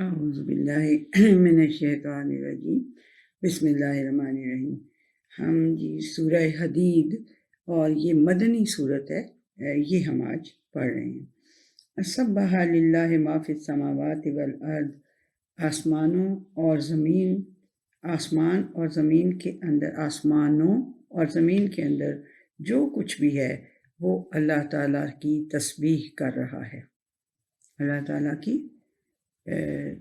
اعوذ باللہ من الشیطان الرجیم بسم اللہ الرحمن الرحیم۔ ہم سورہ حدید اور یہ مدنی صورت ہے، یہ ہم آج پڑھ رہے ہیں۔ سبح للہ ما فی السماوات والارض، آسمانوں اور زمین، آسمان اور زمین کے اندر، آسمانوں اور زمین کے اندر جو کچھ بھی ہے وہ اللہ تعالیٰ کی تسبیح کر رہا ہے، اللہ تعالیٰ کی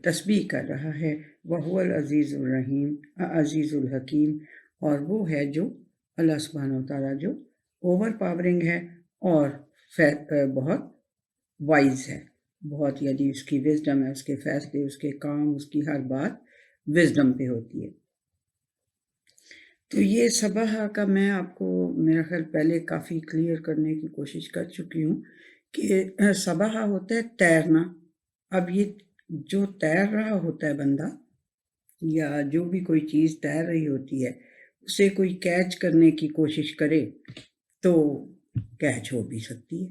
تسبیح کر رہا ہے۔ وَهُوَ العزیز الرحیم، عزیز الحکیم، اور وہ ہے جو اللہ سبحانہ و تعالیٰ جو اوور پاورنگ ہے اور بہت وائز ہے، بہت یعنی اس کی وزڈم ہے، اس کے فیصلے، اس کے کام، اس کی ہر بات وزڈم پہ ہوتی ہے۔ تو یہ سبح کا میں آپ کو میرا خیال پہلے کافی کلیئر کرنے کی کوشش کر چکی ہوں کہ سبح ہوتا ہے تیرنا۔ اب یہ جو تیر رہا ہوتا ہے بندہ، یا جو بھی کوئی چیز تیر رہی ہوتی ہے، اسے کوئی کیچ کرنے کی کوشش کرے تو کیچ ہو بھی سکتی ہے،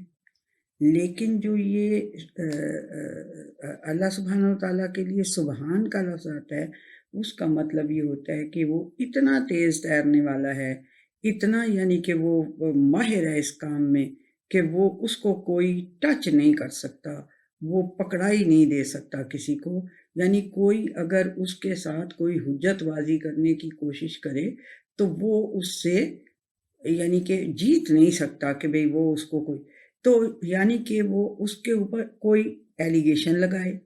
لیکن جو یہ اللہ سبحانہ و تعالیٰ کے لیے سبحان کا لفظ آتا ہے، اس کا مطلب یہ ہوتا ہے کہ وہ اتنا تیز تیرنے والا ہے، اتنا یعنی کہ وہ ماہر ہے اس کام میں کہ وہ اس کو کوئی ٹچ نہیں کر سکتا، وہ پکڑائی نہیں دے سکتا کسی کو، یعنی کوئی اگر اس کے ساتھ کوئی حجت بازی کرنے کی کوشش کرے تو وہ اس سے یعنی کہ جیت نہیں سکتا کہ بھئی وہ اس کو کوئی، تو یعنی کہ وہ اس کے اوپر کوئی ایلیگیشن لگائے،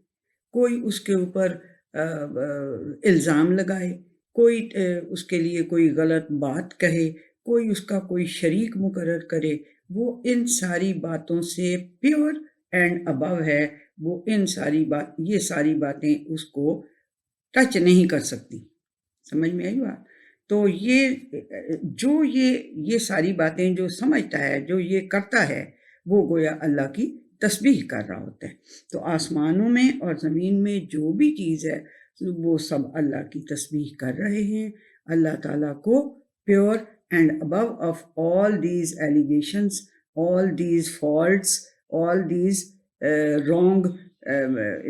کوئی اس کے اوپر الزام لگائے، کوئی اس کے لیے کوئی غلط بات کہے، کوئی اس کا کوئی شریک مقرر کرے، وہ ان ساری باتوں سے پیور اینڈ ابو ہے، وہ یہ ساری باتیں اس کو ٹچ نہیں کر سکتی۔ سمجھ میں آئی بات؟ تو یہ ساری باتیں جو سمجھتا ہے، جو یہ کرتا ہے، وہ گویا اللہ کی تسبیح کر رہا ہوتا ہے۔ تو آسمانوں میں اور زمین میں جو بھی چیز ہے وہ سب اللہ کی تسبیح کر رہے ہیں، اللہ تعالیٰ کو pure and above of all these allegations, all these faults, all these wrong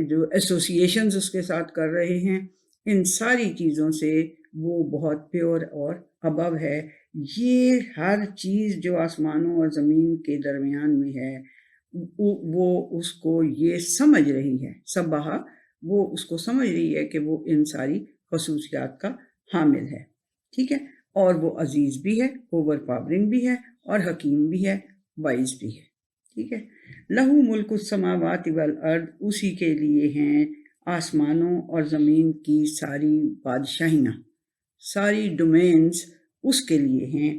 جو ایسوسیشنز اس کے ساتھ کر رہے ہیں، ان ساری چیزوں سے وہ بہت پیور اور ابو ہے۔ یہ ہر چیز جو آسمانوں اور زمین کے درمیان میں ہے وہ اس کو یہ سمجھ رہی ہے، سبح وہ اس کو سمجھ رہی ہے کہ وہ ان ساری خصوصیات کا حامل ہے، ٹھیک ہے، اور وہ عزیز بھی ہے، اوور پاورنگ بھی ہے، اور حکیم بھی ہے، وائز بھی ہے، ٹھیک ہے۔ لہو ملک السماوات والارض، اسی کے لیے ہیں آسمانوں اور زمین کی ساری بادشاہیاں، ساری ڈومینز اس کے لیے ہیں۔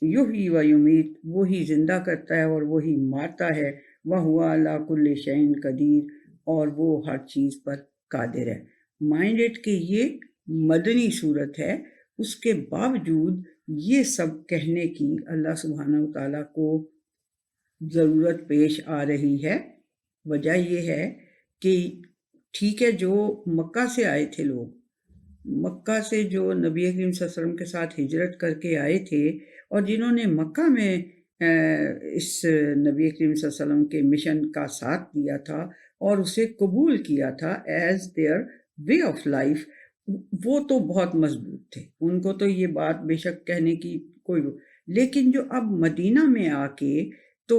یحیی و یمیت، وہی زندہ کرتا ہے اور وہی مارتا ہے، وہو علی کل شیء قدیر، اور وہ ہر چیز پر قادر ہے۔ مائنڈ اٹ کہ یہ مدنی صورت ہے، اس کے باوجود یہ سب کہنے کی اللہ سبحانہ و تعالیٰ کو ضرورت پیش آ رہی ہے۔ وجہ یہ ہے کہ ٹھیک ہے، جو مکہ سے آئے تھے لوگ، مکہ سے جو نبی کریم صلی اللہ علیہ وسلم کے ساتھ ہجرت کر کے آئے تھے، اور جنہوں نے مکہ میں اس نبی کریم صلی اللہ علیہ وسلم کے مشن کا ساتھ دیا تھا اور اسے قبول کیا تھا as their way of life, وہ تو بہت مضبوط تھے، ان کو تو یہ بات بے شک کہنے کی کوئی، لیکن جو اب مدینہ میں آ کے تو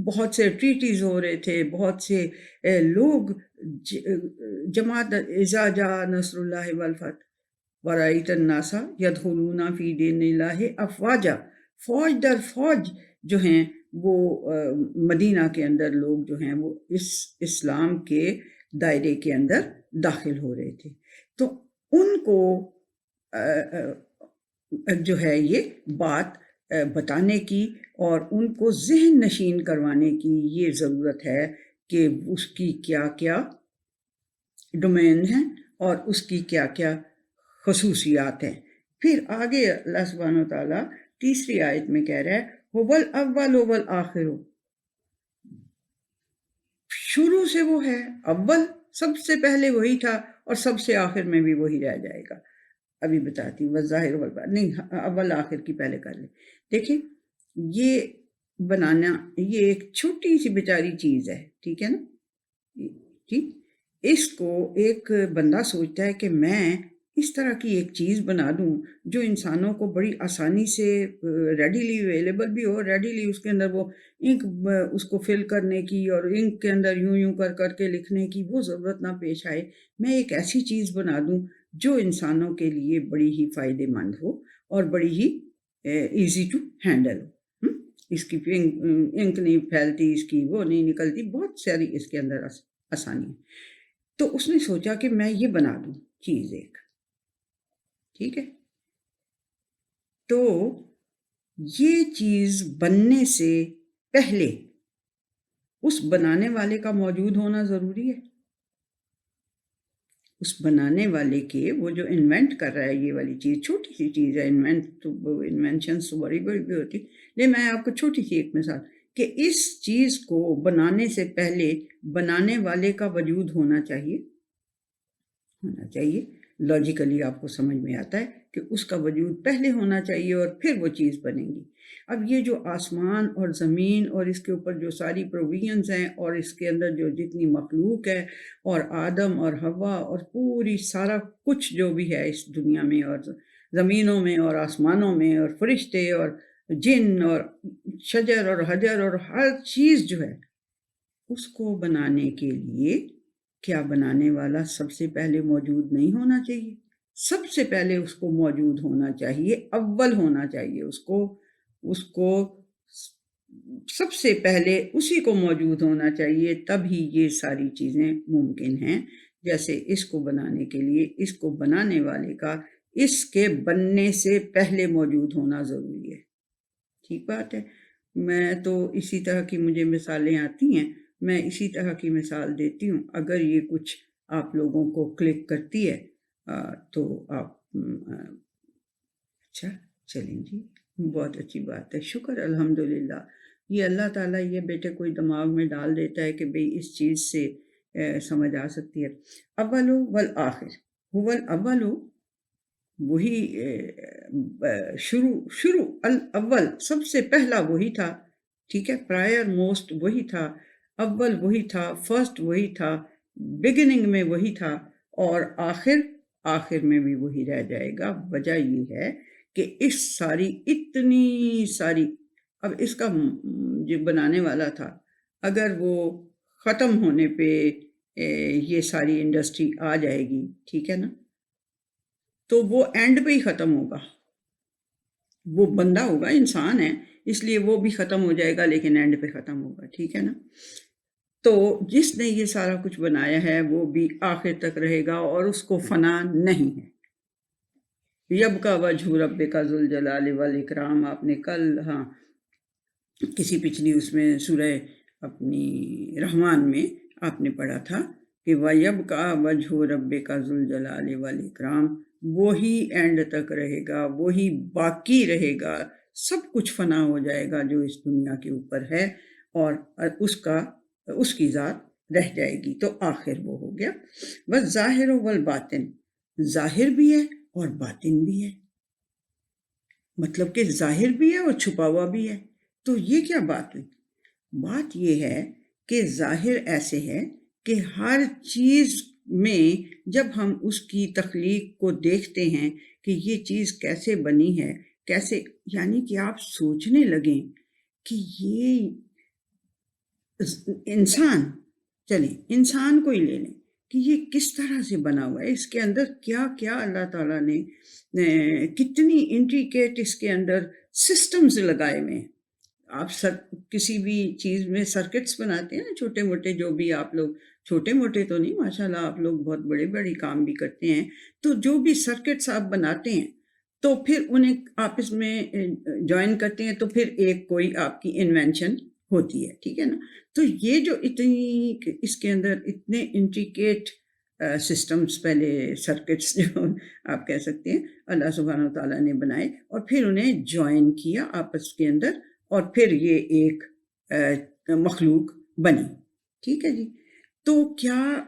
بہت سے ٹریٹیز ہو رہے تھے، بہت سے لوگ جماعت اذا جاء نصر اللہ والفتح ورأیت الناس یدخلون فی دین اللہ افواجا، فوج در فوج جو ہیں وہ مدینہ کے اندر لوگ جو ہیں وہ اس اسلام کے دائرے کے اندر داخل ہو رہے تھے، تو ان کو جو ہے یہ بات بتانے کی اور ان کو ذہن نشین کروانے کی یہ ضرورت ہے کہ اس کی کیا کیا ڈومین ہیں اور اس کی کیا کیا خصوصیات ہیں۔ پھر آگے اللہ سبحانہ و تعالیٰ تیسری آیت میں کہہ رہا ہے هو الاول والآخر، شروع سے وہ ہے، اول سب سے پہلے وہی تھا اور سب سے آخر میں بھی وہی رہ جائے گا۔ ابھی بتاتی ہوں، والظاہر والباطن، نہیں اول آخر کی پہلے کر لیں۔ دیکھیں یہ بنانا، یہ ایک چھوٹی سی بیچاری چیز ہے، ٹھیک ہے نا، ٹھیک، اس کو ایک بندہ سوچتا ہے کہ میں اس طرح کی ایک چیز بنا دوں جو انسانوں کو بڑی آسانی سے ریڈیلی اویلیبل بھی ہو، ریڈیلی اس کے اندر وہ انک اس کو فل کرنے کی اور انک کے اندر یوں یوں کر کر کے لکھنے کی وہ ضرورت نہ پیش آئے. میں ایک ایسی چیز بنا دوں جو انسانوں کے لیے بڑی ہی فائدہ مند ہو اور بڑی ہی ایزی ٹو ہینڈل ہو. اس کی انک نہیں پھیلتی، اس کی وہ نہیں نکلتی، بہت ساری اس کے اندر آسانی ہے. تو اس نے سوچا کہ میں یہ بنا دوں چیز ایک، ٹھیک ہے. تو یہ چیز بننے سے پہلے اس بنانے والے کا موجود ہونا ضروری ہے. اس بنانے والے کے، وہ جو انوینٹ کر رہا ہے یہ والی چیز، چھوٹی سی چیز ہے، انوینشنس تو بڑی بڑی بھی ہوتی، لیکن میں آپ کو چھوٹی سی ایک مثال کہ اس چیز کو بنانے سے پہلے بنانے والے کا وجود ہونا چاہیے. لاجیکلی آپ کو سمجھ میں آتا ہے کہ اس کا وجود پہلے ہونا چاہیے اور پھر وہ چیز بنے گی. اب یہ جو آسمان اور زمین اور اس کے اوپر جو ساری پروویژنز ہیں اور اس کے اندر جو جتنی مخلوق ہے اور آدم اور حوا اور پوری سارا کچھ جو بھی ہے اس دنیا میں اور زمینوں میں اور آسمانوں میں اور فرشتے اور جن اور شجر اور حجر اور ہر چیز جو ہے، اس کو بنانے کے لیے کیا بنانے والا سب سے پہلے موجود نہیں ہونا چاہیے؟ سب سے پہلے اس کو موجود ہونا چاہیے، اول ہونا چاہیے اس کو سب سے پہلے اسی کو موجود ہونا چاہیے، تبھی یہ ساری چیزیں ممکن ہیں. جیسے اس کو بنانے کے لیے اس کو بنانے والے کا اس کے بننے سے پہلے موجود ہونا ضروری ہے. ٹھیک بات ہے. میں تو اسی طرح کی مجھے مثالیں آتی ہیں، میں اسی طرح کی مثال دیتی ہوں. اگر یہ کچھ آپ لوگوں کو کلک کرتی ہے تو آپ اچھا چلیں جی، بہت اچھی بات ہے، شکر الحمدللہ. یہ اللہ تعالیٰ یہ بیٹے کوئی دماغ میں ڈال دیتا ہے کہ بھئی اس چیز سے سمجھ آ سکتی ہے. اول والآخر هو الاول، وہی شروع الاول، سب سے پہلا وہی تھا. ٹھیک ہے، پرائر موسٹ وہی تھا، اول وہی تھا، فرسٹ وہی تھا، بگننگ میں وہی تھا اور آخر میں بھی وہی رہ جائے گا. وجہ یہ ہے کہ اس ساری اتنی ساری، اب اس کا جو بنانے والا تھا اگر وہ ختم ہونے پہ یہ ساری انڈسٹری آ جائے گی، ٹھیک ہے نا، تو وہ اینڈ پہ ہی ختم ہوگا. وہ بندہ ہوگا، انسان ہے، اس لیے وہ بھی ختم ہو جائے گا لیکن اینڈ پہ ختم ہوگا. ٹھیک ہے نا. تو جس نے یہ سارا کچھ بنایا ہے وہ بھی آخر تک رہے گا اور اس کو فنا نہیں ہے. یبقی وجہ ربک ذو الجلال والاکرام، آپ نے کل کسی پچھلی اس میں سورہ اپنی رحمان میں آپ نے پڑھا تھا کہ وَيَبْقَى وَجْهُ رَبِّكَ ذُو الْجَلَالِ وَالْإِكْرَامِ، وہی اینڈ تک رہے گا، وہی باقی رہے گا. سب کچھ فنا ہو جائے گا جو اس دنیا کے اوپر ہے اور اس کی ذات رہ جائے گی. تو آخر وہ ہو گیا. وَالظَّاهِرُ وَالْبَاطِنُ، ظاہر بھی ہے اور باطن بھی ہے، مطلب کہ ظاہر بھی ہے اور چھپا ہوا بھی ہے. تو یہ کیا بات ہوئی؟ بات یہ ہے کہ ظاہر ایسے ہے کہ ہر چیز میں جب ہم اس کی تخلیق کو دیکھتے ہیں کہ یہ چیز کیسے بنی ہے، کیسے، یعنی کہ آپ سوچنے لگیں کہ یہ انسان کو ہی لے لیں کہ یہ کس طرح سے بنا ہوا ہے، اس کے اندر کیا کیا اللہ تعالیٰ نے کتنی انٹریکیٹ اس کے اندر سسٹمز لگائے ہوئے ہیں. آپ کسی بھی چیز میں سرکٹس بناتے ہیں نا، چھوٹے موٹے، جو بھی آپ لوگ، چھوٹے موٹے تو نہیں، ماشاءاللہ آپ لوگ بہت بڑے بڑے کام بھی کرتے ہیں. تو جو بھی سرکٹس آپ بناتے ہیں تو پھر انہیں آپس میں جوائن کرتے ہیں تو پھر ایک کوئی آپ کی انوینشن ہوتی ہے. ٹھیک ہے نا. تو یہ جو اس کے اندر اتنے انٹریکیٹ سسٹمز، پہلے سرکٹس جو آپ کہہ سکتے ہیں، اللہ سبحانہ وتعالیٰ نے بنائے اور پھر انہیں جوائن کیا آپس کے اندر اور پھر یہ ایک مخلوق بنی. ٹھیک ہے جی. تو کیا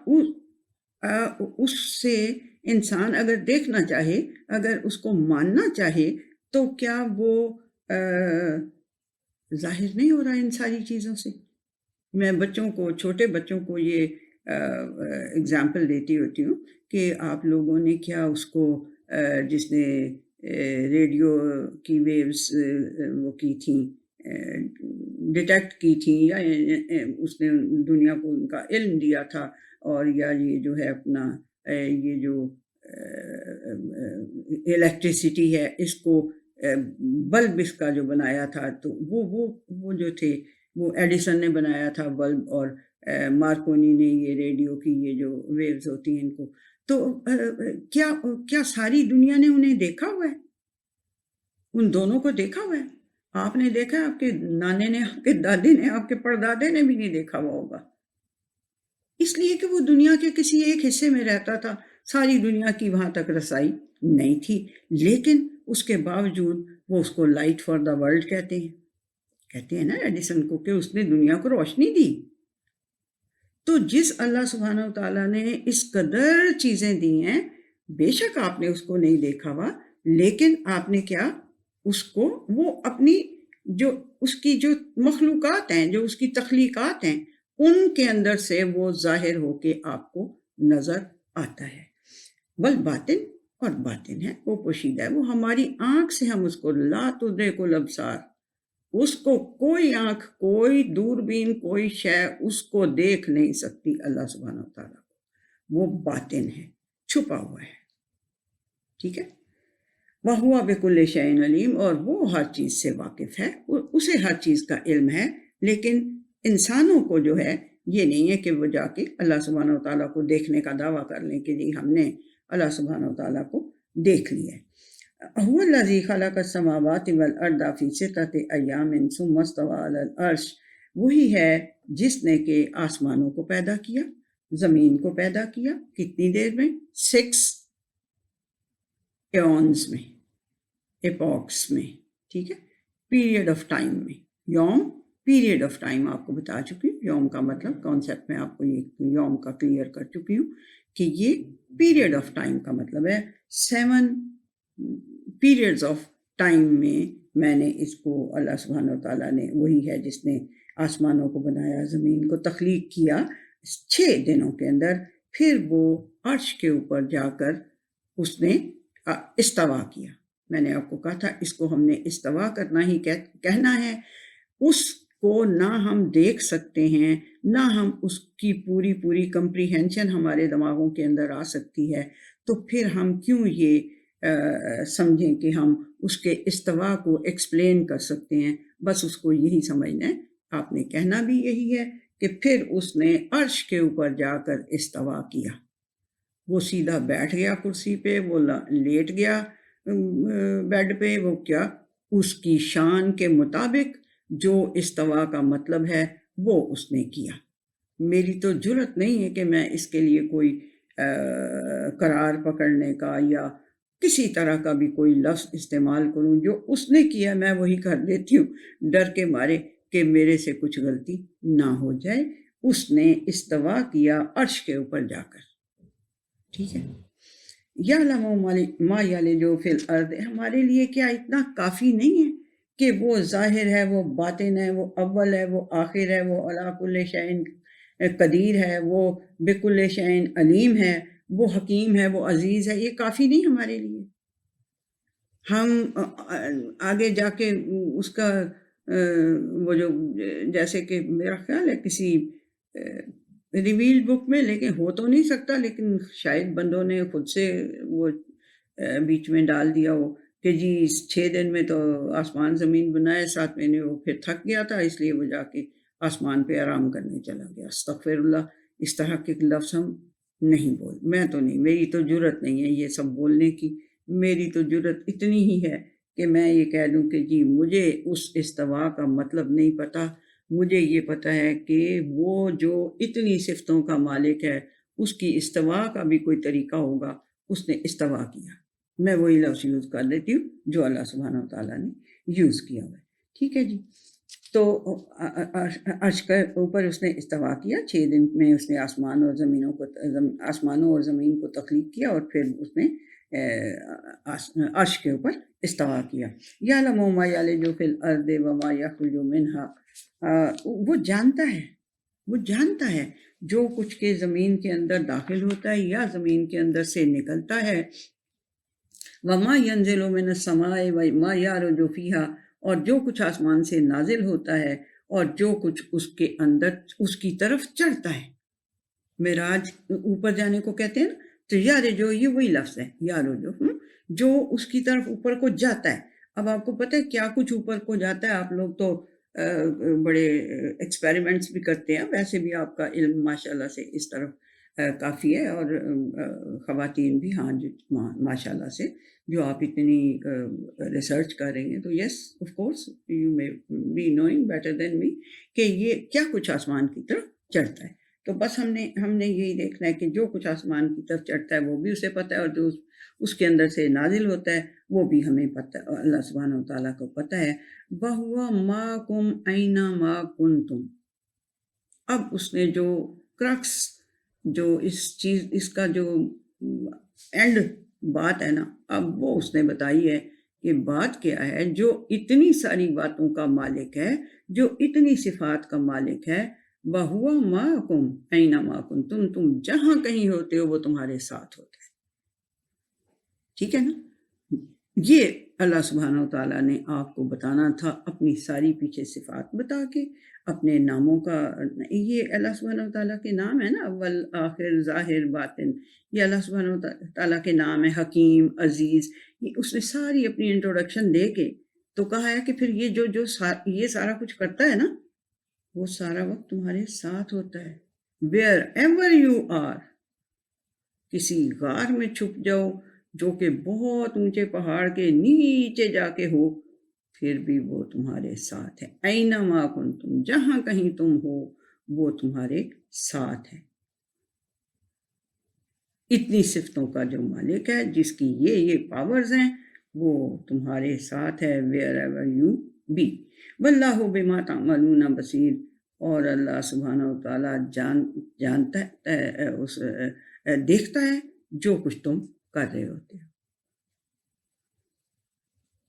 اس سے انسان اگر دیکھنا چاہے، اگر اس کو ماننا چاہے، تو کیا وہ ظاہر نہیں ہو رہا ان ساری چیزوں سے؟ میں بچوں کو، چھوٹے بچوں کو یہ اگزامپل دیتی ہوتی ہوں کہ آپ لوگوں نے کیا اس کو جس نے ریڈیو کی ویوز وہ کی تھیں ڈیٹیکٹ کی تھیں یا اس نے دنیا کو ان کا علم دیا تھا، اور یا یہ جو ہے اپنا یہ جو الیکٹریسٹی ہے اس کو بلب اس کا جو بنایا تھا تو وہ جو تھے وہ ایڈیسن نے بنایا تھا بلب، اور مارکونی نے یہ ریڈیو کی یہ جو ویوز ہوتی ہیں ان کو. تو کیا ساری دنیا نے انہیں دیکھا ہوا ہے؟ ان دونوں کو دیکھا ہوا ہے؟ آپ نے دیکھا، آپ کے نانے نے، آپ کے دادے نے، آپ کے پردادے نے بھی نہیں دیکھا ہوا ہوگا، اس لیے کہ وہ دنیا کے کسی ایک حصے میں رہتا تھا، ساری دنیا کی وہاں تک رسائی نہیں تھی. لیکن اس کے باوجود وہ اس کو لائٹ فار دا ورلڈ کہتے ہیں نا ایڈیسن کو، کہ اس نے دنیا کو روشنی دی. تو جس اللہ سبحانہ و تعالیٰ نے اس قدر چیزیں دی ہیں، بے شک آپ نے اس کو نہیں دیکھا ہوا، لیکن آپ نے کیا، اس کو وہ اپنی جو اس کی جو مخلوقات ہیں، جو اس کی تخلیقات ہیں، ان کے اندر سے وہ ظاہر ہو کے آپ کو نظر آتا ہے. والباطن، اور باطن ہے وہ پوشیدہ ہے، وہ ہماری آنکھ سے ہم اس کو لا تدرک الابصار، اس کو کوئی آنکھ، کوئی دوربین، کوئی شے اس کو دیکھ نہیں سکتی اللہ سبحانہ و تعالیٰ کو. وہ باطن ہے، چھپا ہوا ہے. ٹھیک ہے. وَهُوَ بِكُلِّ شَيْءٍ عَلِيمٌ، اور وہ ہر چیز سے واقف ہے، اسے ہر چیز کا علم ہے. لیکن انسانوں کو جو ہے یہ نہیں ہے کہ وہ جا کے اللہ سبحانہ و تعالیٰ کو دیکھنے کا دعویٰ کر لیں کہ جی ہم نے اللہ سبحانہ و تعالیٰ کو دیکھ لیا ہے. هو الذی خلق السماوات والارض فی ستۃ ایام ثم استوى علی العرش، وہی ہے جس نے کہ آسمانوں کو پیدا کیا، زمین کو پیدا کیا، کتنی دیر میں؟ 6 ایونز میں، ایپوکس میں. ٹھیک ہے، پیریڈ آف ٹائم میں. یوم پیریڈ آف ٹائم آپ کو بتا چکی ہوں، یوم کا مطلب کانسیپٹ میں آپ کو یہ یوم کا کلیئر کر چکی ہوں کہ یہ پیریڈ آف ٹائم کا مطلب ہے 7 پیریڈز آف ٹائم میں نے اس کو، اللہ سبحانہ و تعالیٰ نے، وہی ہے جس نے آسمانوں کو بنایا، زمین کو تخلیق کیا 6 دنوں کے اندر. پھر وہ عرش کے اوپر جا کر اس نے استوا کیا. میں نے آپ کو کہا تھا اس کو ہم نے استوا کرنا ہی کہنا ہے. اس کو نہ ہم دیکھ سکتے ہیں، نہ ہم اس کی پوری کمپریہنشن ہمارے دماغوں کے اندر آ سکتی ہے. تو پھر ہم کیوں یہ سمجھیں کہ ہم اس کے استوا کو ایکسپلین کر سکتے ہیں. بس اس کو یہی سمجھنا ہے. آپ نے کہنا بھی یہی ہے کہ پھر اس نے عرش کے اوپر جا کر استوا کیا. وہ سیدھا بیٹھ گیا کرسی پہ، وہ لیٹ گیا بیڈ پہ. وہ کیا، اس کی شان کے مطابق جو استوا کا مطلب ہے وہ اس نے کیا. میری تو جرت نہیں ہے کہ میں اس کے لیے کوئی قرار پکڑنے کا یا کسی طرح کا بھی کوئی لفظ استعمال کروں. جو اس نے کیا میں وہی کر دیتی ہوں، ڈر کے مارے کہ میرے سے کچھ غلطی نہ ہو جائے. اس نے استوا کیا عرش کے اوپر جا کر. ٹھیک ہے. یعلم ما یلج فی الارض، ہمارے لیے کیا اتنا کافی نہیں ہے کہ وہ ظاہر ہے، وہ باطن ہے، وہ اول ہے، وہ آخر ہے، وہ علی کل شیء قدیر ہے، وہ بکل شیء علیم ہے، وہ حکیم ہے، وہ عزیز ہے. یہ کافی نہیں ہمارے لیے. ہم آگے جا کے اس کا وہ جو جیسے کہ میرا خیال ہے کسی ریویل بک میں، لیکن ہو تو نہیں سکتا، لیکن شاید بندوں نے خود سے وہ بیچ میں ڈال دیا ہو کہ جی 6 دن میں تو آسمان زمین بنائے، 7 مہینے وہ پھر تھک گیا تھا اس لیے وہ جا کے آسمان پہ آرام کرنے چلا گیا. استغفر اللہ، اس طرح کے لفظ ہم نہیں میں تو نہیں، میری تو جرت نہیں ہے یہ سب بولنے کی. میری تو جرت اتنی ہی ہے کہ میں یہ کہہ دوں کہ جی مجھے اس استوا کا مطلب نہیں پتہ. مجھے یہ پتہ ہے کہ وہ جو اتنی صفتوں کا مالک ہے، اس کی استوا کا بھی کوئی طریقہ ہوگا. اس نے استوا کیا. میں وہی لفظ یوز کر دیتی ہوں جو اللہ سبحانہ و تعالیٰ نے یوز کیا ہوا ہے. ٹھیک ہے جی. تو عرش کے اوپر اس نے استوا کیا. 6 دن میں اس نے آسمانوں اور زمین کو تخلیق کیا، اور پھر اس نے عرش کے اوپر استوا کیا. یعلم ما یلج فی الارض وما یخرج منها، وہ جانتا ہے جو کچھ کے زمین کے اندر داخل ہوتا ہے یا زمین کے اندر سے نکلتا ہے، وما ينزل من السماء وما يعرج فيها، اور جو کچھ آسمان سے نازل ہوتا ہے اور جو کچھ اس کے اندر اس کی طرف چڑھتا ہے۔ معراج اوپر جانے کو کہتے ہیں نا، تو یارجو یہ وہی لفظ ہے، یارجو، جو اس کی طرف اوپر کو جاتا ہے۔ اب آپ کو پتہ ہے کیا کچھ اوپر کو جاتا ہے؟ آپ لوگ تو بڑے ایکسپیریمنٹس بھی کرتے ہیں، ویسے بھی آپ کا علم ماشاءاللہ سے اس طرف کافی ہے، اور خواتین بھی ہاں ماشاءاللہ سے جو آپ اتنی ریسرچ کر رہی ہیں، تو yes of course you may be knowing better than me کہ یہ کیا کچھ آسمان کی طرف چڑھتا ہے۔ تو بس ہم نے یہی دیکھنا ہے کہ جو کچھ آسمان کی طرف چڑھتا ہے وہ بھی اسے پتہ ہے، اور جو اس کے اندر سے نازل ہوتا ہے وہ بھی ہمیں پتہ ہے، اللہ سبحانہ وتعالیٰ کو پتہ ہے۔ وَهُوَ مَعَكُمْ أَيْنَمَا كُنْتُمْ، اب اس نے جو کرکس، جو اس کا جو اینڈ بات ہے نا، اب وہ اس نے بتائی ہے کہ بات کیا ہے، جو اتنی ساری باتوں کا مالک ہے، جو اتنی صفات کا مالک ہے، وَهُوَ مَعَكُمْ أَيْنَمَا كُنْتُمْ، تم جہاں کہیں ہوتے ہو وہ تمہارے ساتھ ہوتا ہے۔ ٹھیک ہے نا؟ یہ اللہ سبحانہ وتعالیٰ نے آپ کو بتانا تھا، اپنی ساری پیچھے صفات بتا کے، اپنے ناموں کا، یہ اللہ سبحانہ وتعالیٰ کے نام ہے نا، اول آخر ظاہر باطن، یہ اللہ سبحانہ وتعالیٰ کے نام ہے، حکیم، عزیز، یہ اس نے ساری اپنی انٹروڈکشن دے کے تو کہا ہے کہ پھر یہ یہ سارا کچھ کرتا ہے نا، وہ سارا وقت تمہارے ساتھ ہوتا ہے۔ ویئر ایور یو آر، کسی غار میں چھپ جاؤ جو کہ بہت اونچے پہاڑ کے نیچے جا کے ہو، پھر بھی وہ تمہارے ساتھ ہے۔ اینما کنتم، جہاں کہیں تم ہو وہ تمہارے ساتھ ہے۔ اتنی صفتوں کا جو مالک ہے، جس کی یہ پاورز ہیں، وہ تمہارے ساتھ ہے where ever you be۔ واللہ بما تعملون بصیر، اور اللہ سبحانہ وتعالیٰ جانتا ہے، دیکھتا ہے جو کچھ تم کر رہے ہوتے ہو۔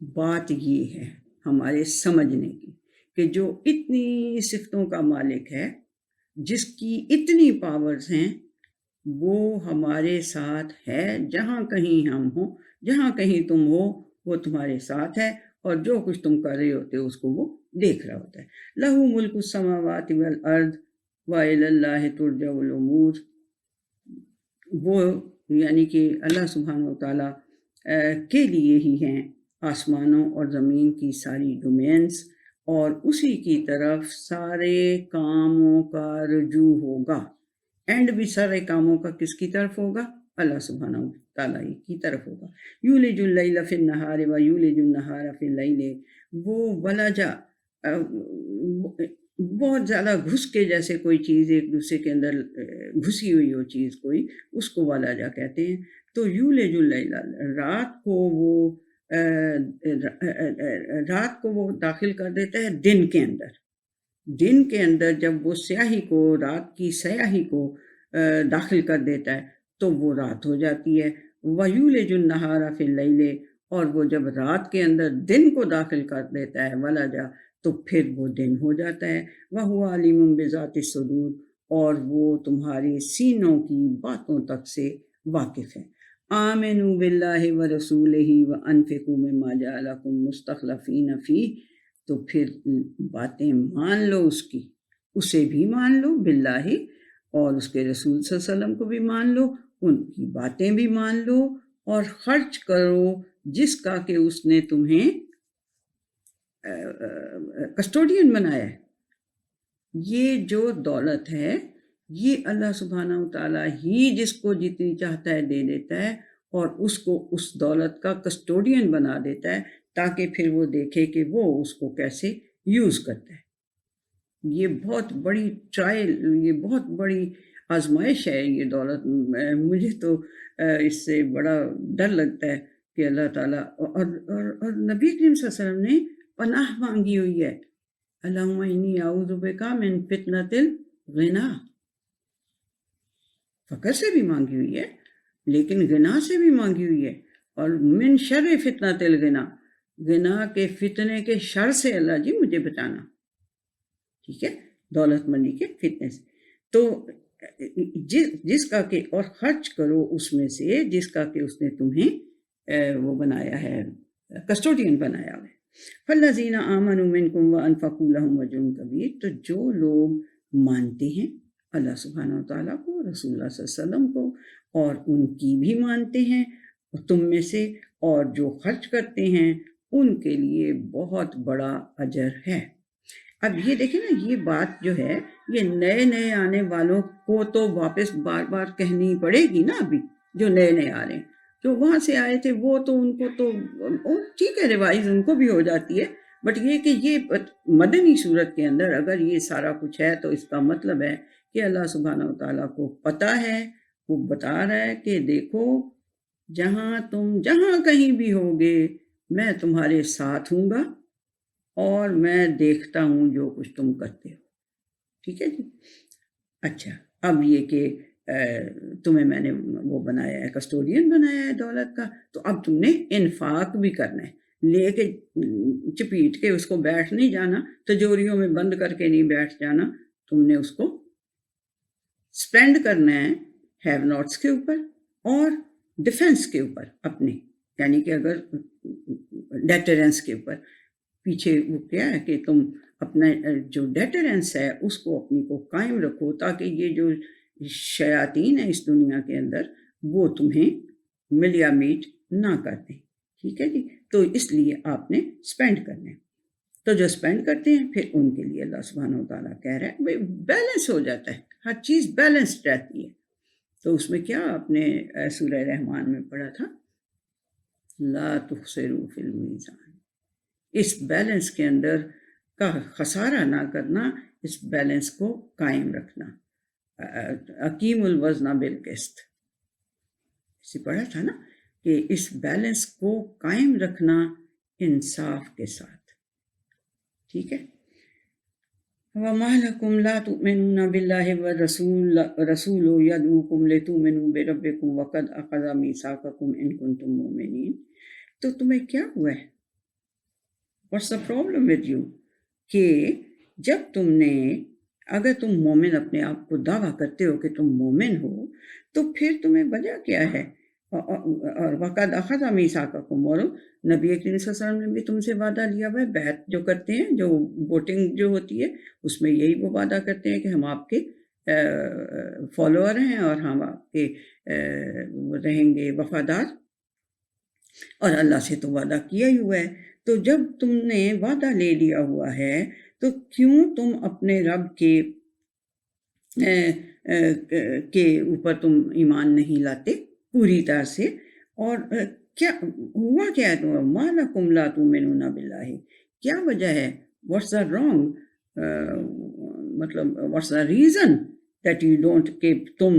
بات یہ ہے ہمارے سمجھنے کی کہ جو اتنی صفتوں کا مالک ہے، جس کی اتنی پاورز ہیں، وہ ہمارے ساتھ ہے، جہاں کہیں ہم ہوں، جہاں کہیں تم ہو وہ تمہارے ساتھ ہے، اور جو کچھ تم کر رہے ہوتے ہو اس کو وہ دیکھ رہا ہوتا ہے۔ لہو ملک السماوات والارض وإلی اللہ ترجع الامور، وہ یعنی کہ اللہ سبحانہ وتعالیٰ کے لیے ہی ہیں آسمانوں اور زمین کی ساری ڈومینز، اور اسی کی طرف سارے کاموں کا رجوع ہوگا۔ اینڈ بھی سارے کاموں کا کس کی طرف ہوگا؟ اللہ سبحانہ وتعالیٰ کی طرف ہوگا۔ یولج اللیل فی النہار و یولج النہار فی اللیل، وہ ولجا، بہت زیادہ گھس کے جیسے کوئی چیز ایک دوسرے کے اندر گھسی ہوئی ہو چیز کوئی، اس کو ولجا کہتے ہیں۔ تو یولج اللیل، رات کو وہ داخل کر دیتا ہے دن کے اندر۔ دن کے اندر جب وہ سیاہی کو، رات کی سیاہی کو داخل کر دیتا ہے تو وہ رات ہو جاتی ہے۔ وَيُولِجُ النَّهَارَ فِي اللَّيْلِ، اور وہ جب رات کے اندر دن کو داخل کر دیتا ہے وَلَجَ، تو پھر وہ دن ہو جاتا ہے۔ وَهُوَ عَلِيمٌ بِذَاتِ الصُّدُورِ، اور وہ تمہاری سینوں کی باتوں تک سے واقف ہے۔ آمنوا باللہ ورسولہ وانفقوا مما جعلکم مستخلفین فیہ، تو پھر باتیں مان لو اس کی، اسے بھی مان لو، باللہ، اور اس کے رسول صلی اللہ علیہ وسلم کو بھی مان لو، ان کی باتیں بھی مان لو، اور خرچ کرو جس کا کہ اس نے تمہیں کسٹوڈین بنایا ہے۔ یہ جو دولت ہے، یہ اللہ سبحانہ وتعالیٰ ہی جس کو جتنی چاہتا ہے دے دیتا ہے، اور اس کو اس دولت کا کسٹوڈین بنا دیتا ہے، تاکہ پھر وہ دیکھے کہ وہ اس کو کیسے یوز کرتا ہے۔ یہ بہت بڑی ٹرائل، یہ بہت بڑی آزمائش ہے یہ دولت۔ مجھے تو اس سے بڑا ڈر لگتا ہے کہ اللہ تعالیٰ اور نبی کریم صلی اللہ علیہ وسلم نے پناہ مانگی ہوئی ہے، اللہم انی اعوذ بک من فتنۃ الغنا، فقر سے بھی مانگی ہوئی ہے لیکن غنا سے بھی مانگی ہوئی ہے، اور من شر فتنۃ الغنا، غنا کے فتنے کے شر سے اللہ جی مجھے بچانا۔ ٹھیک ہے، دولت مندی کے فتنے سے۔ تو جس کا کہ اور خرچ کرو اس میں سے جس کا کہ اس نے تمہیں وہ بنایا ہے، کسٹوڈین بنایا ہے۔ فالذین آمنوا منکم وانفقوا لهم اجر کبیر، تو جو لوگ مانتے ہیں اللہ سبحانہ وتعالیٰ کو، رسول اللہ صلی اللہ علیہ وسلم کو، اور ان کی بھی مانتے ہیں تم میں سے، اور جو خرچ کرتے ہیں ان کے لیے بہت بڑا اجر ہے۔ اب یہ دیکھیں نا، یہ بات جو ہے یہ نئے نئے آنے والوں کو تو واپس بار بار کہنی پڑے گی نا، ابھی جو نئے نئے آ رہے ہیں، جو وہاں سے آئے تھے وہ تو ان کو تو ٹھیک ہے، ریوائز ان کو بھی ہو جاتی ہے، بٹ یہ کہ یہ مدنی صورت کے اندر اگر یہ سارا کچھ ہے تو اس کا مطلب ہے کہ اللہ سبحانہ وتعالیٰ کو پتہ ہے، وہ بتا رہا ہے کہ دیکھو جہاں کہیں بھی ہوگے میں تمہارے ساتھ ہوں گا، اور میں دیکھتا ہوں جو کچھ تم کرتے ہو، ٹھیک ہے جی۔ اچھا، اب یہ کہ تمہیں میں نے وہ بنایا ہے، کسٹوڈین بنایا ہے دولت کا، تو اب تم نے انفاق بھی کرنا ہے، لے کے چپیٹ کے اس کو بیٹھ نہیں جانا، تجوریوں میں بند کر کے نہیں بیٹھ جانا، تم نے اس کو سپینڈ کرنا ہے ہیو ناٹس کے اوپر اور ڈیفنس کے اوپر اپنے، یعنی کہ اگر ڈیٹرنس کے اوپر پیچھے وہ کیا ہے کہ تم اپنا جو ڈیٹرنس ہے اس کو اپنی کو قائم رکھو، تاکہ یہ جو شیاطین ہیں اس دنیا کے اندر وہ تمہیں ملیا میٹ نہ کر دیں، ٹھیک ہے جی۔ تو اس لیے آپ نے سپینڈ کرنا ہے، تو جو سپینڈ کرتے ہیں پھر ان کے لیے اللہ سبحانہ وتعالیٰ کہہ رہا ہے بیلنس ہو جاتا ہے، ہر چیز بیلنسڈ رہتی ہے۔ تو اس میں کیا آپ نے سورہ رحمان میں پڑھا تھا، لا تخسروا فی المیزان، اس بیلنس کے اندر کا خسارہ نہ کرنا، اس بیلنس کو قائم رکھنا، اقیم الوزن بالقسط، اسے پڑھا تھا نا کہ اس بیلنس کو قائم رکھنا انصاف کے ساتھ، ٹھیک ہے۔ وَمَا لَكُمْ لَا تُؤْمِنُونَ بِاللَّهِ وَالرَّسُولُ يَدْعُوكُمْ لِتُؤْمِنُوا بِرَبِّكُمْ وَقَدْ أَخَذَ مِيثَاقَكُمْ إِن كُنتُم مُؤْمِنِينَ، تو تمہیں کیا ہوا ہے، what's the problem with you، کہ جب تم نے، اگر تم مومن اپنے آپ کو دعویٰ کرتے ہو کہ تم مومن ہو، تو پھر تمہیں وجہ کیا ہے، اور وقد اخذ میثاقکم، اور نبی کریم صلی اللہ علیہ وسلم نے بھی تم سے وعدہ لیا ہوا ہے، بیعت جو کرتے ہیں، جو ووٹنگ جو ہوتی ہے اس میں یہی وہ وعدہ کرتے ہیں کہ ہم آپ کے فالوور ہیں اور ہم آپ کے رہیں گے وفادار، اور اللہ سے تو وعدہ کیا ہی ہوا ہے۔ تو جب تم نے وعدہ لے لیا ہوا ہے تو کیوں تم اپنے رب کے اوپر تم ایمان نہیں لاتے پوری طرح سے، اور کیا ہوا کیا ہے تم، ما لکم لا تؤمنون باللہ، کیا وجہ ہے، واٹس دا رانگ، مطلب what's the reason that you don't, کہ تم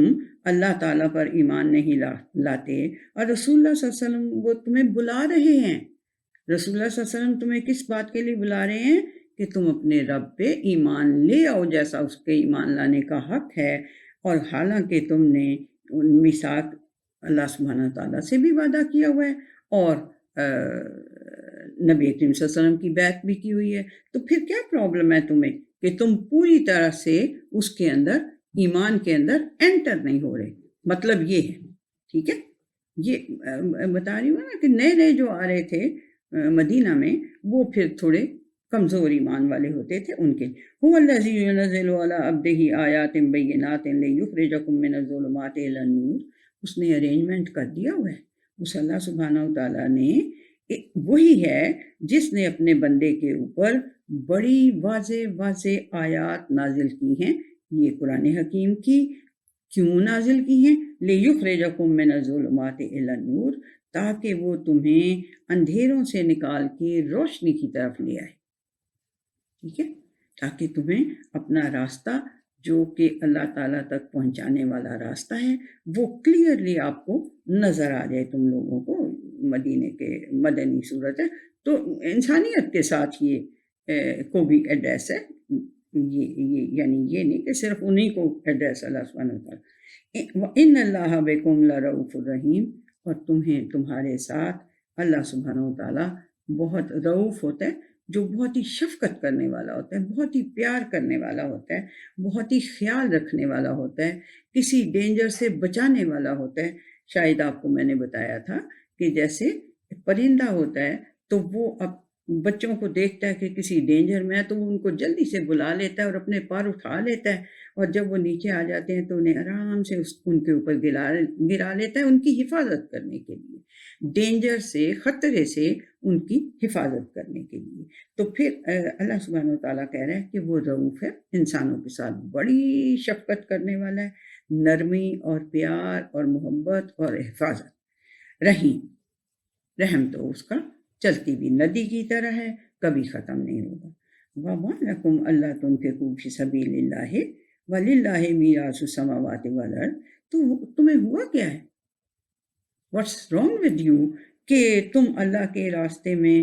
اللہ تعالیٰ پر ایمان نہیں لاتے، اور رسول اللہ صلی اللہ علیہ وسلم وہ تمہیں بلا رہے ہیں، رسول اللہ صلی اللہ علیہ وسلم تمہیں کس بات کے لیے بلا رہے ہیں، کہ تم اپنے رب پہ ایمان لے آؤ جیسا اس کے ایمان لانے کا حق ہے، اور حالانکہ تم نے میثاق اللہ سبحانہ تعالیٰ سے بھی وعدہ کیا ہوا ہے، اور نبی کریم صلی اللہ علیہ وسلم کی بیعت بھی کی ہوئی ہے، تو پھر کیا پرابلم ہے تمہیں کہ تم پوری طرح سے اس کے اندر ایمان کے اندر انٹر نہیں ہو رہے، مطلب یہ ہے، ٹھیک ہے۔ یہ بتا رہی ہوں نا کہ نئے نئے جو آ رہے تھے مدینہ میں، وہ پھر تھوڑے کمزور ایمان والے ہوتے تھے، ان کے هو الذی ينزل علی عبدہ آیات بینات لیخرجکم من الظلمات الی النور، اس نے ارینجمنٹ کر دیا ہوا ہے، اس اللہ سبحانہ وتعالیٰ نے، وہی ہے جس نے اپنے بندے کے اوپر بڑی واضح واضح آیات نازل کی ہیں، یہ قرآن حکیم کی کیوں نازل کی ہیں، لیخرجکم من الظلمات الی النور، تاکہ وہ تمہیں اندھیروں سے نکال کے روشنی کی طرف لے آئے، ٹھیک ہے، تاکہ تمہیں اپنا راستہ جو کہ اللہ تعالیٰ تک پہنچانے والا راستہ ہے وہ کلیئرلی آپ کو نظر آ جائے، تم لوگوں کو، مدینے کے مدنی صورت ہے تو انسانیت کے ساتھ یہ کو بھی ایڈریس ہے، یعنی یہ نہیں کہ صرف انہی کو ایڈریس اللہ سبحانہ وتعالیٰ، ان اللہ بکم لرؤوف الرحیم، اور تمہارے ساتھ اللہ سبحانہ وتعالیٰ بہت رؤوف ہوتا ہے، جو بہت ہی شفقت کرنے والا ہوتا ہے، بہت ہی پیار کرنے والا ہوتا ہے، بہت ہی خیال رکھنے والا ہوتا ہے، کسی ڈینجر سے بچانے والا ہوتا ہے۔ شاید آپ کو میں نے بتایا تھا کہ جیسے پرندہ ہوتا ہے تو وہ اب بچوں کو دیکھتا ہے کہ کسی ڈینجر میں ہے تو وہ ان کو جلدی سے بلا لیتا ہے اور اپنے پر اٹھا لیتا ہے، اور جب وہ نیچے آ جاتے ہیں تو انہیں آرام سے ان کے اوپر گرا لیتا ہے ان کی حفاظت کرنے کے لیے، ڈینجر سے، خطرے سے ان کی حفاظت کرنے کے لیے۔ تو پھر اللہ سبحانہ وتعالیٰ کہہ رہے ہیں کہ وہ رؤوف ہے، انسانوں کے ساتھ بڑی شفقت کرنے والا ہے، نرمی اور پیار اور محبت اور حفاظت، رحیم، رحم تو اس کا چلتی بھی ندی کی طرح ہے، کبھی ختم نہیں ہوگا۔ وَمَا لَكُمْ أَلَّا تُنْفِقُوا فِي سَبِيلِ اللَّهِ وَلِلَّهِ مِيرَاثُ السَّمَاوَاتِ وَالْأَرْضِ۔ تو تمہیں ہوا کیا ہے؟ What's wrong with you کہ تم اللہ کے راستے میں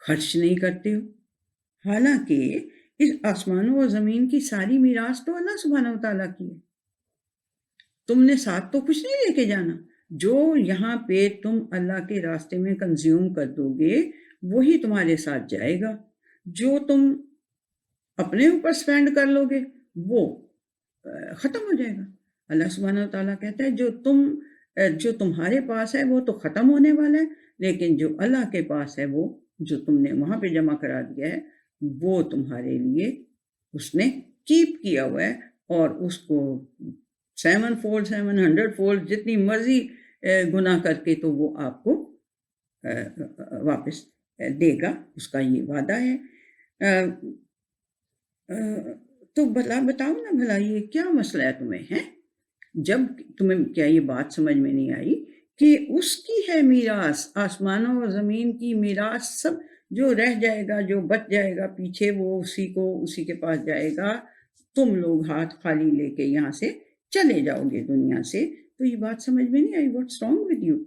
خرچ نہیں کرتے ہو، حالانکہ اس آسمانوں اور زمین کی ساری میراث تو اللہ سبحانہ وتعالیٰ کی ہے، تم نے ساتھ تو کچھ نہیں لے کے جانا، جو یہاں پہ تم اللہ کے راستے میں کنزیوم کر دو گے وہی تمہارے ساتھ جائے گا، جو تم اپنے اوپر سپینڈ کر لو گے وہ ختم ہو جائے گا۔ اللہ سبحانہ وتعالیٰ کہتا ہے جو تمہارے پاس ہے وہ تو ختم ہونے والا ہے، لیکن جو اللہ کے پاس ہے وہ جو تم نے وہاں پہ جمع کرا دیا ہے وہ تمہارے لیے اس نے کیپ کیا ہوا ہے، اور اس کو 7 فولڈ 700 فولڈ جتنی مرضی گناہ کر کے تو وہ آپ کو واپس دے گا، اس کا یہ وعدہ ہے۔ تو بتاؤ نا بھلا یہ کیا مسئلہ ہے تمہیں، ہے جب تمہیں کیا یہ بات سمجھ میں نہیں آئی کہ اس کی ہے میراث، آسمانوں اور زمین کی میراث، سب جو رہ جائے گا، جو بچ جائے گا پیچھے وہ اسی کے پاس جائے گا، تم لوگ ہاتھ خالی لے کے یہاں سے چلے جاؤ گے دنیا سے۔ تو یہ بات سمجھ میں نہیں آئی، واٹس رانگ ود یو؟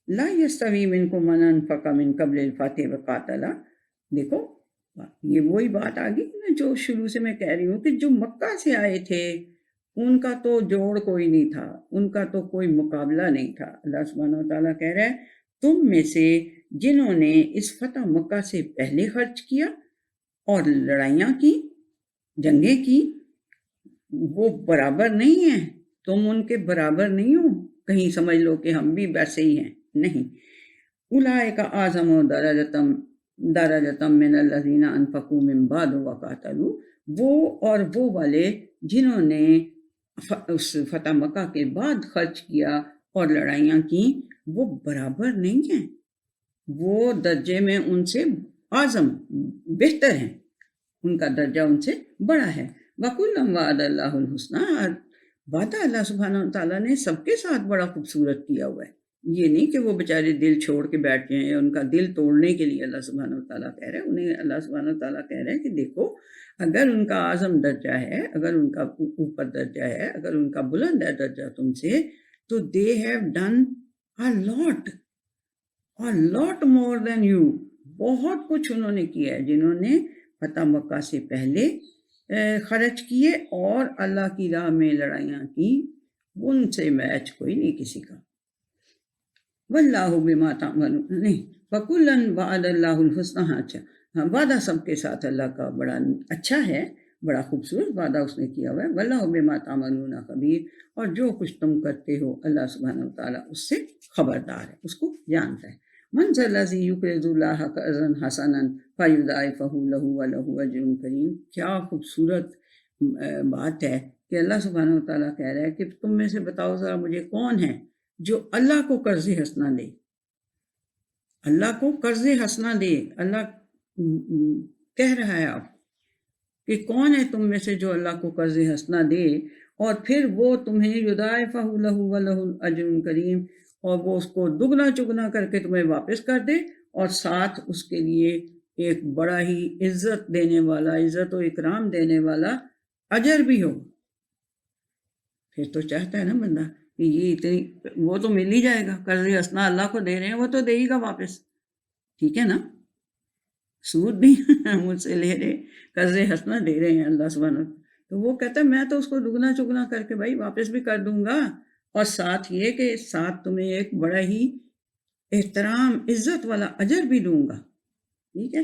لا یستوی منکم من انفق من قبل الفتح وقاتل۔ دیکھو یہ وہی بات آ گئی جو شروع سے میں کہہ رہی ہوں کہ جو مکہ سے آئے تھے ان کا تو جوڑ کوئی نہیں تھا، ان کا تو کوئی مقابلہ نہیں تھا۔ اللہ سبحانہ وتعالیٰ کہہ رہا ہے تم میں سے جنہوں نے اس فتح مکہ سے پہلے خرچ کیا اور لڑائیاں کی، جنگیں کی، وہ برابر نہیں ہیں، تم ان کے برابر نہیں ہو، کہیں سمجھ لو کہ ہم بھی ویسے ہی ہیں، نہیں۔ اولئک اعظم درجۃ من الذین انفقوا من بعد وقاتلوا، وہ والے جنہوں نے اس فتح مکہ کے بعد خرچ کیا اور لڑائیاں کی وہ برابر نہیں ہیں، وہ درجے میں ان سے اعظم بہتر ہیں، ان کا درجہ ان سے بڑا ہے۔ وَكُلًّا وَعَدَ اللَّهُ الْحُسْنَىٰ، وعدہ اللہ سبحانہ تعالیٰ نے سب کے ساتھ بڑا خوبصورت کیا ہوا ہے۔ یہ نہیں کہ وہ بیچارے دل چھوڑ کے بیٹھ گئے ہیں، ان کا دل توڑنے کے لیے اللہ سبحانہ تعالیٰ کہہ رہے ہیں، انہیں اللہ سبحانہ تعالیٰ کہہ رہے ہیں کہ دیکھو اگر ان کا اعظم درجہ ہے، اگر ان کا اوپر درجہ ہے، اگر ان کا بلند ہے درجہ تم سے، تو they have done a lot more than you، بہت کچھ انہوں نے کیا ہے، جنہوں نے فتح مکہ سے پہلے خرچ کیے اور اللہ کی راہ میں لڑائیاں کی، ان سے میچ کوئی نہیں کسی کا۔ واللہ بما تعملون، نہیں، فَكُلًّا وَعَدَ اللَّهُ الْحُسْنَىٰ، اچھا وعدہ سب کے ساتھ اللہ کا بڑا اچھا ہے، بڑا خوبصورت وعدہ اس نے کیا ہوا ہے۔ واللہ بما تعملون خبیر، اور جو کچھ تم کرتے ہو اللہ سبحانہ وتعالیٰ اس سے خبردار ہے، اس کو جانتا ہے۔ من ذا الذی یقرض اللہ قرضا حسنا فیضاعفہ لہ ولہ اجر کریم، کیا خوبصورت بات ہے کہ اللہ سبحانہ وتعالیٰ کہہ رہا ہے کہ تم میں سے بتاؤ ذرا مجھے کون ہے جو اللہ کو قرض حسنہ دے، اللہ کو قرض حسنہ دے۔ اللہ کہہ رہا ہے آپ کہ کون ہے تم میں سے جو اللہ کو قرض حسنہ دے اور پھر وہ تمہیں یضاعفہ لہ ولہ اجر کریم، اور وہ اس کو دگنا چگنا کر کے تمہیں واپس کر دے، اور ساتھ اس کے لیے ایک بڑا ہی عزت دینے والا، عزت و اکرام دینے والا اجر بھی ہو۔ پھر تو چاہتا ہے نا بندہ کہ یہ اتنی، وہ تو مل ہی جائے گا، قرض حسنہ اللہ کو دے رہے ہیں وہ تو دے ہی گا واپس، ٹھیک ہے نا، سود نہیں مجھ سے لے رہے، قرض حسنہ دے رہے ہیں اللہ سبحانہ، تو وہ کہتا ہے میں تو اس کو دگنا چگنا کر کے بھائی واپس بھی کر دوں گا، اور ساتھ یہ کہ ساتھ تمہیں ایک بڑا ہی احترام عزت والا اجر بھی دوں گا، ٹھیک ہے۔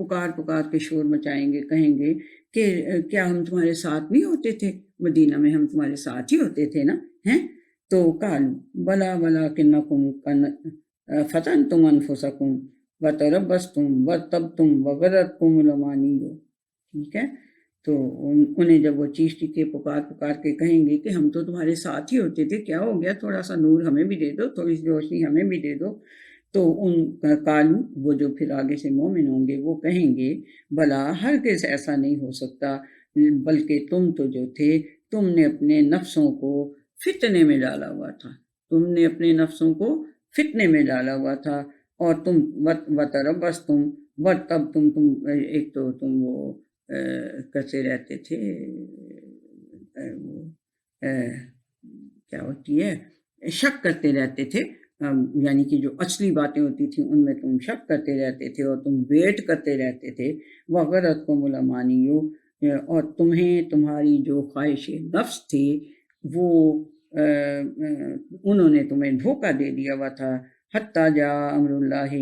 پکار پکار کے شور مچائیں گے، کہیں گے کہ کیا ہم تمہارے ساتھ نہیں ہوتے تھے، مدینہ میں ہم تمہارے ساتھ ہی ہوتے تھے نا، ہیں؟ تو قالوا بلا ولکنکم فتنتم انفسکم وتربصتم وارتبتم وغرتکم الامانی، ٹھیک ہے؟ تو انہیں جب وہ چیخ کے پکار پکار کے کہیں گے کہ ہم تو تمہارے ساتھ ہی ہوتے تھے، کیا ہو گیا، تھوڑا سا نور ہمیں بھی دے دو، تھوڑی سی روشنی ہمیں بھی دے دو. تو ان قالو، وہ جو پھر آگے سے مومن ہوں گے وہ کہیں گے بلا، ہرگز ایسا نہیں ہو سکتا، بلکہ تم تو جو تھے تم نے اپنے نفسوں کو فتنے میں ڈالا ہوا تھا، تم نے اپنے نفسوں کو فتنے میں ڈالا ہوا تھا، اور تم وتربصتم تب تم ایک تو تم وہ کرتے رہتے تھے، وہ کیا ہوتی ہے، شک کرتے رہتے تھے، یعنی کہ جو اصلی باتیں ہوتی تھیں ان میں تم شک کرتے رہتے تھے اور تم ویٹ کرتے رہتے تھے. وغرتکم الامانی، اور تمہیں تمہاری جو خواہش نفس تھی وہ انہوں نے تمہیں دھوکہ دے دیا ہوا تھا. حتیٰ جاء امر اللہ،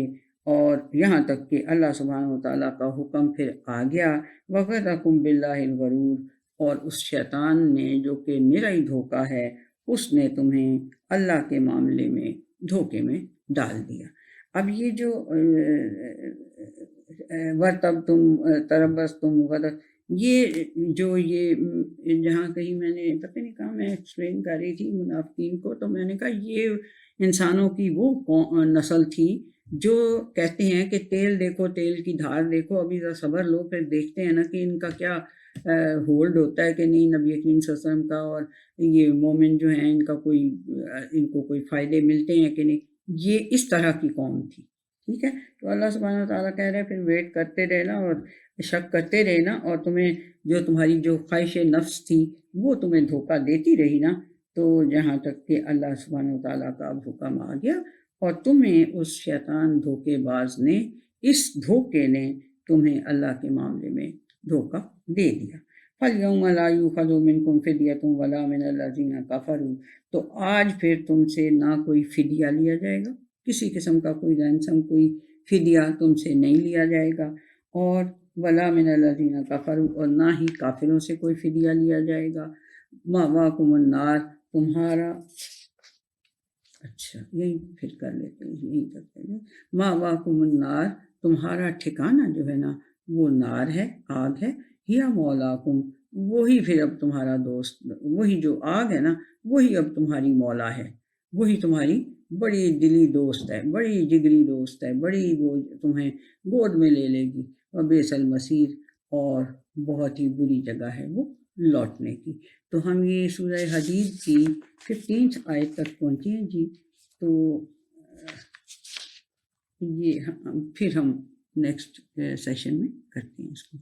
اور یہاں تک کہ اللہ سبحانہ وتعالیٰ کا حکم پھر آ گیا. وغرکم باللہ الغرور، اور اس شیطان نے جو کہ نرائی دھوکہ ہے اس نے تمہیں اللہ کے معاملے میں دھوکے میں ڈال دیا. اب یہ جو وَرْتَبْتُمْ تَرَبَّصْتُمْ، یہ جو یہ جہاں کہیں میں نے پتہ نہیں کہا، میں ایکسپلین کر رہی تھی منافقین کو، تو میں نے کہا یہ انسانوں کی وہ نسل تھی جو کہتے ہیں کہ تیل دیکھو، تیل کی دھار دیکھو، ابھی ذرا صبر لو، پھر دیکھتے ہیں نا کہ ان کا کیا ہولڈ ہوتا ہے کہ نہیں نبی کریم صلی اللہ علیہ وسلم کا اور یہ مومن جو ہیں ان کا کوئی ان کو کوئی فائدے ملتے ہیں کہ نہیں. یہ اس طرح کی قوم تھی، ٹھیک ہے. تو اللہ سبحانہ وتعالیٰ کہہ رہے ہیں پھر ویٹ کرتے رہنا اور شک کرتے رہنا، اور تمہیں جو تمہاری جو خواہش نفس تھی وہ تمہیں دھوکہ دیتی رہی نا، تو جہاں تک کہ اللہ سبحانہ وتعالیٰ کا اب حکم آ گیا اور تمہیں اس شیطان دھوکے باز نے، اس دھوکے نے تمہیں اللہ کے معاملے میں دھوکہ دے دیا. فَالْيَوْمَ لَا يُؤْخَذُ مِنْكُمْ فِدْيَةٌ وَلَا مِنَ الَّذِينَ كَفَرُوا، تو آج پھر تم سے نہ کوئی فدیہ لیا جائے گا، کسی قسم کا کوئی رینسم، کوئی فدیہ تم سے نہیں لیا جائے گا، اور وَلَا مِنَ الَّذِينَ كَفَرُوا، اور نہ ہی کافروں سے کوئی فدیہ لیا جائے گا. مَأْوَاكُمُ النَّارُ، تمہارا، اچھا یہی پھر کر لیتے ہیں، یہی کرتے ہیں. مَأْوَاكُمُ النَّارُ، تمہارا ٹھکانہ جو ہے نا وہ نار ہے، آگ ہے. ہِیَ مَوْلَاكُمْ، وہی پھر اب تمہارا دوست، وہی جو آگ ہے نا وہی اب تمہاری مولا ہے، وہی تمہاری بڑی دلی دوست ہے، بڑی جگری دوست ہے، بڑی وہ تمہیں گود میں لے لے گی. وَبِئْسَ الْمَصِیرُ، اور بہت ہی بری جگہ ہے وہ لوٹنے کی. تو ہم یہ سورہ حدید کی 15 آیت تک پہنچے ہیں جی. تو یہ پھر ہم نیکسٹ سیشن میں کرتے ہیں اس کو.